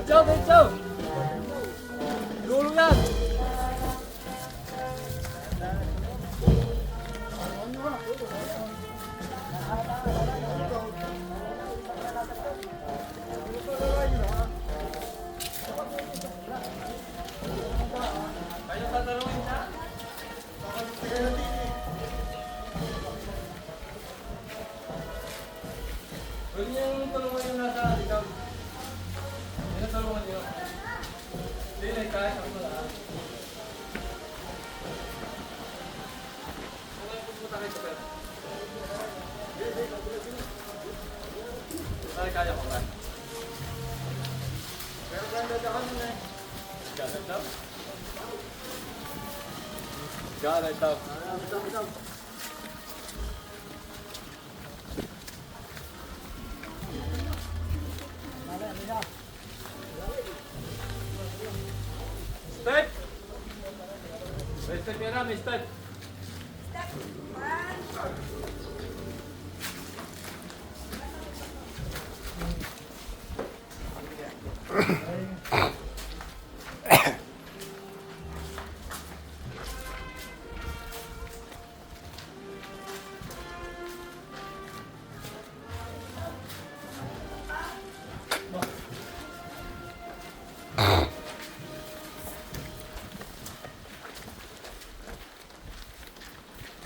Diretso! Dulo yan! Kayo tatanungin siya? Huwag niyang tulungan yung nasa ikaw. Hindi na tulungan niyo. Hindi na, kahit ako na. Kung kayo pupunta kayo sa pera. Kaya ko ba? Pero ganda ka na eh. Ganda daw? Ganda daw. Step! May step yan na, may step. Step 1.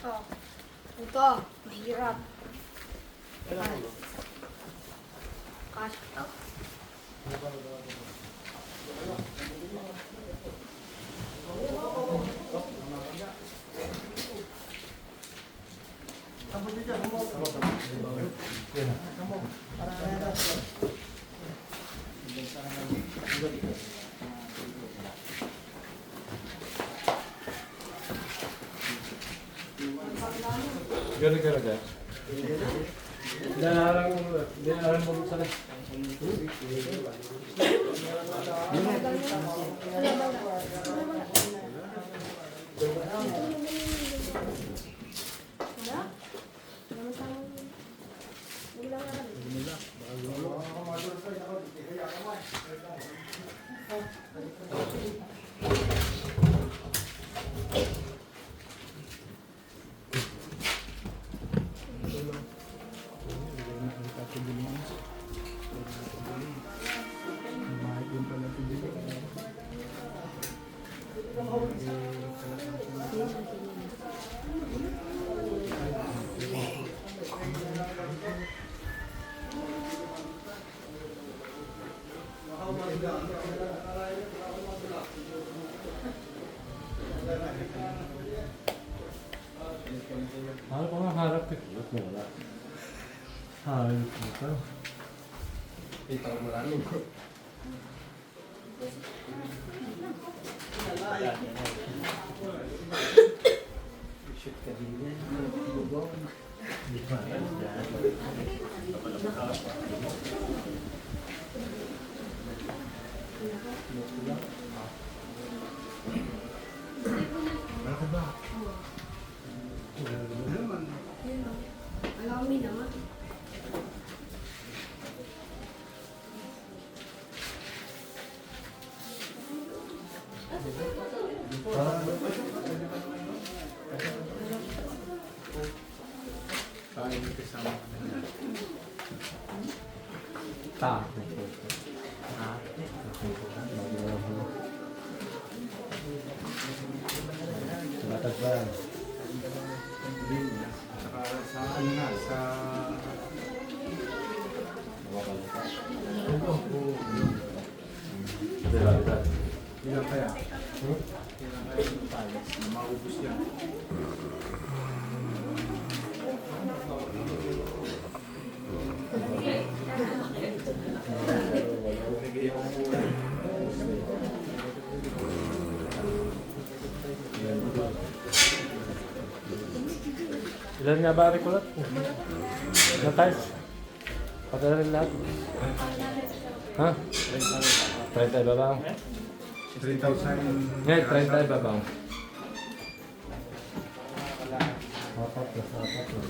Oh, ito, mahirap. Cash out. Gara-gara ka. Dinaharang mo sana. Ano pa nga harap eh? Wala. Harap ito. Kita ko maraming ko. Shoot ka din yan. Bubong. Hindi pa. Ano ba? Alami naman. Matagban. Sa ano na, sa... Ilan kaya? Ilan kaya yung talis na maubos yan? Ilan nga ba kulat? Na tiles? Padala rin lahat? Ha? 30 babaw? 3,000... Ngayon, 30 babaw. 4 plus 4 plus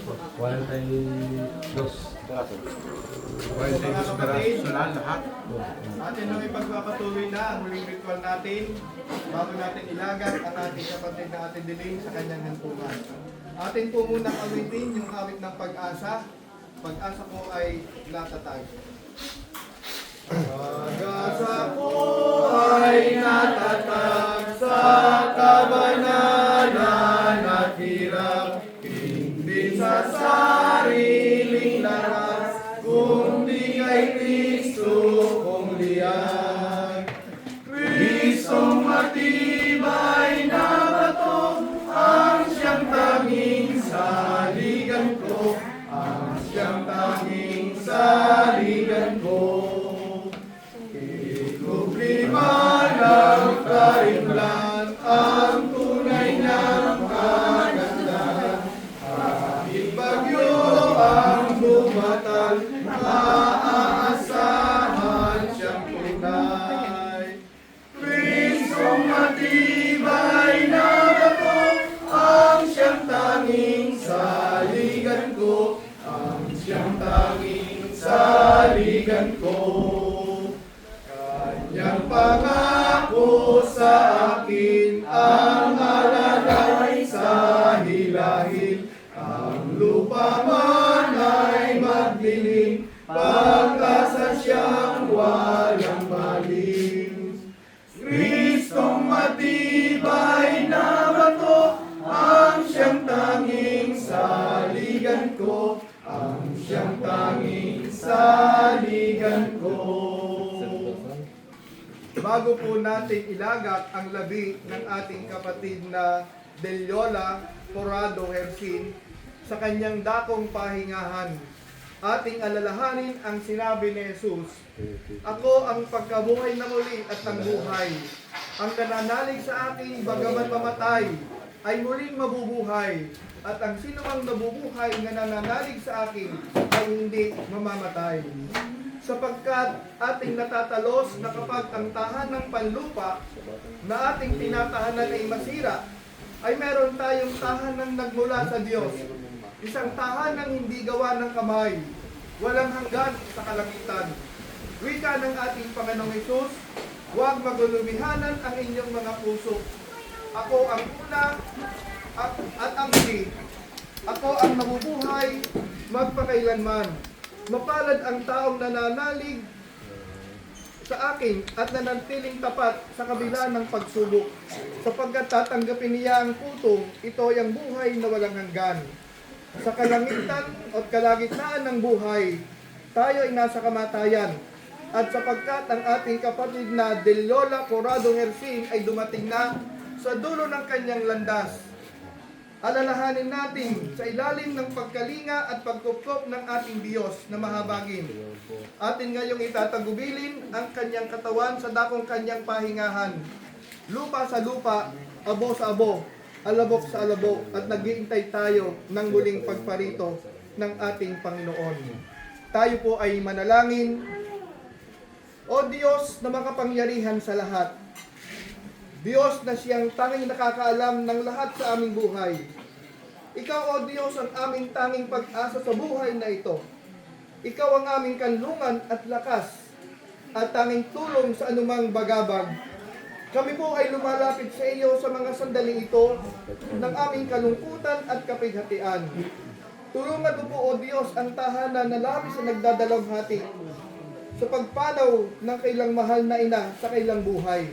4. 42 peraso. Well, sa mga kapatid, lahat. Oh, Atin nang ipagpapatuloy na ang huling ritual natin bago natin ilagat ang ating kapatid na ating dilim sa kanyang hantungan. Atin po munang awitin yung awit ng pag-asa. Pag-asa po ay natatag. Pag-asa po ay natatag sa kabanalan at hirap, hindi sa sariling lakas, kundi kay Kristo kung liyag. Kristong matibay na bato, ang siyang tanging saligan ko, ang siyang tanging saligan ko. Problema ng karimlan, ang tunay ng kagandahan. Kahit bagyo ang bumatal, maaasahan siyang tunay. Kristong matibay na bato, ang siyang tanging saligan ko, ang siyang tanging saligan ko. Kanyang pangako sa akin ang alalay sa hilahil. Ang lupa man ay magdilim, pag-asa siyang walang maling. Kristong matibay na bato, ang siyang tanging saligan ko, ang siyang tanging saligan ko. Bago po natin ilagat ang labi ng ating kapatid na Deliola Corrado Hersin sa kanyang dakong pahingahan, ating alalahanin ang sinabi ni Jesus, "Ako ang pagkabuhay na muli at ang buhay. Ang nananalig sa akin bagamat mamatay ay muling mabubuhay, at ang sinumang nabubuhay na nananalig sa akin ay hindi mamamatay." Sapagkat ating natatalos na kapag ang tahanang panlupa na ating tinatahanan ay masira, ay meron tayong tahanang nagmula sa Diyos. Isang tahanang hindi gawa ng kamay, walang hanggan sa kalangitan. Wika ng ating Panginoong Hesus, huwag magulumihanan ang inyong mga puso. Ako ang una at ang huli. Ako ang mabubuhay magpakailanman. Mapalad ang taong nananalig sa akin at nanantiling tapat sa kabila ng pagsubok, sapagkat tatanggapin niya ang putong, ito ay ang buhay na walang hanggan. Sa kalangitan at kalagitnaan ng buhay, tayo ay nasa kamatayan. At sapagkat ang ating kapatid na Deliola Corrado Hersin ay dumating na sa dulo ng kanyang landas, alalahanin natin sa ilalim ng pagkalinga at pagkupkop ng ating Diyos na mahabagin. Atin ngayong itatagubilin ang kanyang katawan sa dakong kanyang pahingahan. Lupa sa lupa, abo sa abo, alabok sa alabok, at nag-iintay tayo ng muling pagparito ng ating Panginoon. Tayo po ay manalangin. O Diyos na makapangyarihan sa lahat, Diyos na siyang tanging nakakaalam ng lahat sa aming buhay. Ikaw, O Diyos, ang aming tanging pag-asa sa buhay na ito. Ikaw ang aming kanlungan at lakas, at tanging tulong sa anumang bagabag. Kami po ay lumalapit sa iyo sa mga sandaling ito ng aming kalungkutan at kapighatian. Tulungan mo po, O Diyos, ang tahanan na labis na nagdadalawhati sa pagpanaw ng kailang mahal na ina sa kailang buhay.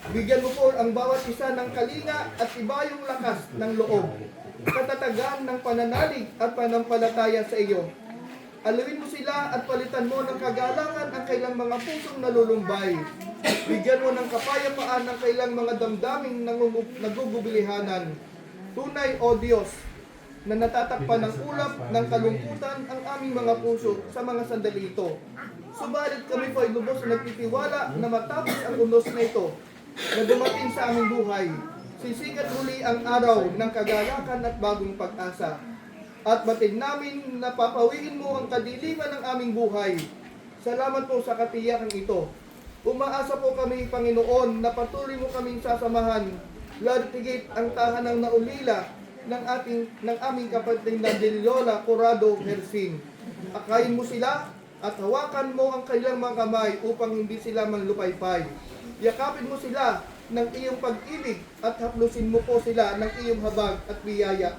Bigyan mo po ang bawat isa ng kalinga at ibayong lakas ng loob, katatagan ng pananalig at panampalataya sa iyo. Alawin mo sila at palitan mo ng kagalangan ang kailang mga pusong nalulumbay. Bigyan mo ng kapayapaan ang kailang mga damdaming nagugubilihanan. Tunay, O Diyos, na natatakpan ng ulap ng kalungkutan ang aming mga puso sa mga sandali ito. Subalit kami po ay lubos na nagtitiwala na matapos ang unos na ito na dumating sa aming buhay, sisikat muli ang araw ng kagalakan at bagong pag-asa. At batid namin na papawiin mo ang kadiliman ng aming buhay. Salamat po sa katiyakan ito. Umaasa po kami, Panginoon, na patuloy mo kaming sasamahan, lalo't higit ang tahanang naulila ng aming kapatid na Deliola Corrado Hersin. Akayin mo sila at hawakan mo ang kanilang mga kamay upang hindi sila manlupaypay. Yakapin mo sila ng iyong pag-ibig at haplusin mo po sila ng iyong habag at biyaya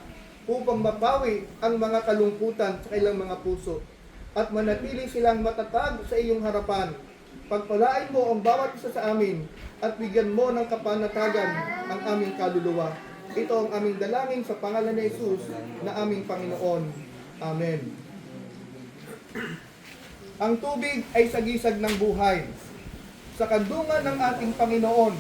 upang mapawi ang mga kalungkutan sa kanilang mga puso at manatili silang matatag sa iyong harapan. Pagpalain mo ang bawat isa sa amin at bigyan mo ng kapanatagan ang aming kaluluwa. Ito ang aming dalangin sa pangalan ni Jesus na aming Panginoon. Amen. Ang tubig ay sagisag ng buhay. Sa kandungan ng ating Panginoon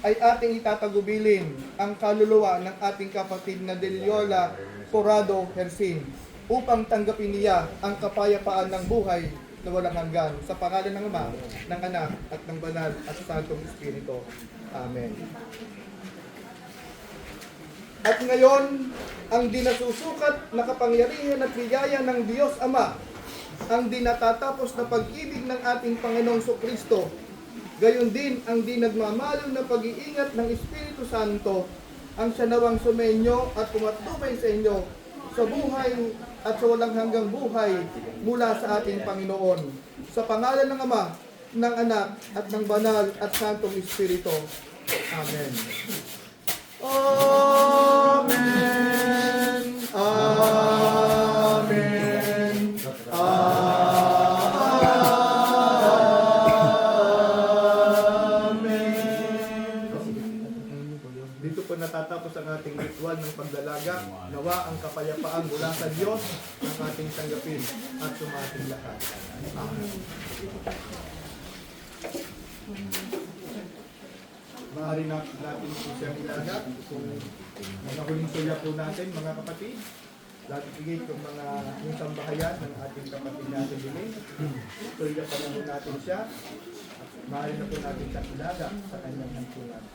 ay ating itatagubilin ang kaluluwa ng ating kapatid na Deliola Corrado Hersin upang tanggapin niya ang kapayapaan ng buhay na walang hanggan. Sa pangalan ng Ama, ng Anak, at ng Banal at Santong Espiritu. Amen. At ngayon, ang dinasusukat na kapangyarihan at biyaya ng Diyos Ama, ang dinatatapos na pag-ibig ng ating Panginoong Kristo, gayon din ang dinagmamaliw na pag-iingat ng Espiritu Santo, ang siya nawang sumenyo at pumatubay sa inyo sa buhay at sa walang hanggang buhay mula sa ating Panginoon. Sa pangalan ng Ama, ng Anak, at ng Banal at Santong Espiritu. Amen. Amen. Amen. Dito po natatapos ang ating ritual ng pagdalaga. Nawa ang kapayapaan mula sa Diyos ang ating tanggapin at sumating lahat. Amen. Maaari natin po siyang ilagat kung mga huling suya po natin, mga kapatid. Lagi higit yung mga yung sambahayan ng ating kapatid natin din. Suya pa na po natin siya. Maaari na po natin siyang ilagat sa kanyang hantunan.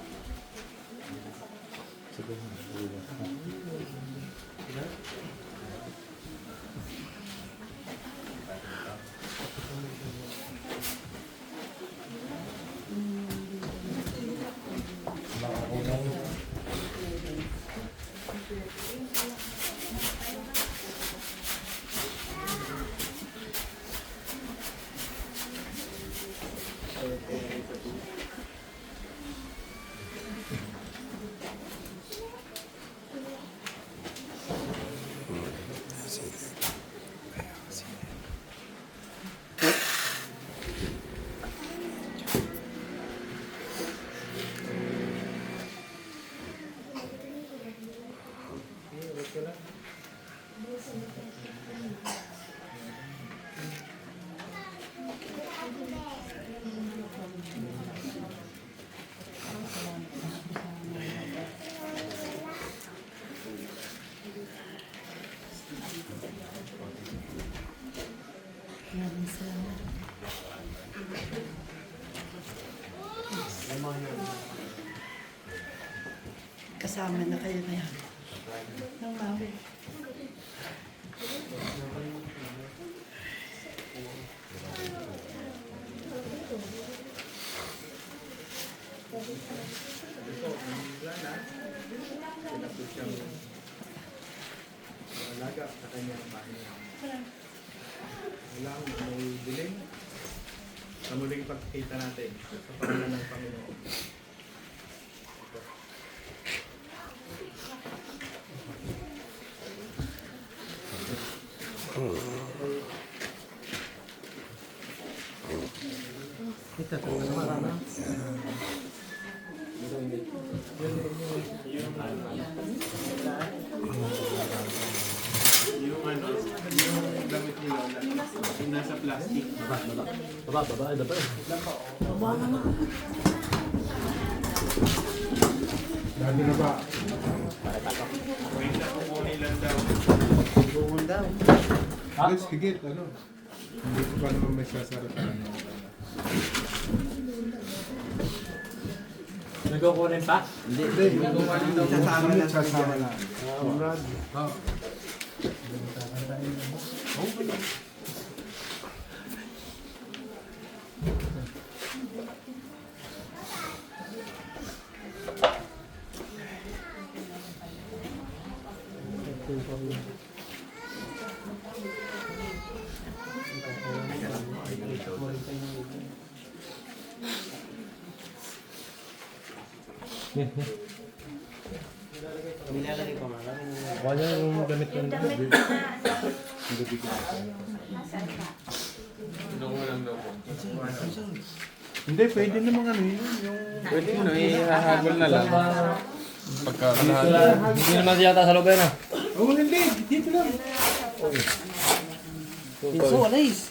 Kasama na kayo na yan. Nang mami. Alaga sa kanyang bahay. Walang may dilim sa muling pagkita natin sa pangalan ng Panginoon. Kita tayo naman na. Yung gamit ni Lola, yung nasa plastic. Baba, ay dapat. Lagi na ba? Wait na kukunin lang daw. Let's higit, ano? Hindi ko pa naman may sasarap na ano. Nagkukunin pa? Hindi, sasama lang. Oh. Nilalagay ko mga kami. Kuha niya yung damit Yung ng damit na ano. Nasaan ka? Hindi, pwede namang ano yun. Pwede mo na, ihahabol na lang. Pagka Hindi naman yata sa loob yan ah. Oh, hindi. Dito lang. Pinso, alis.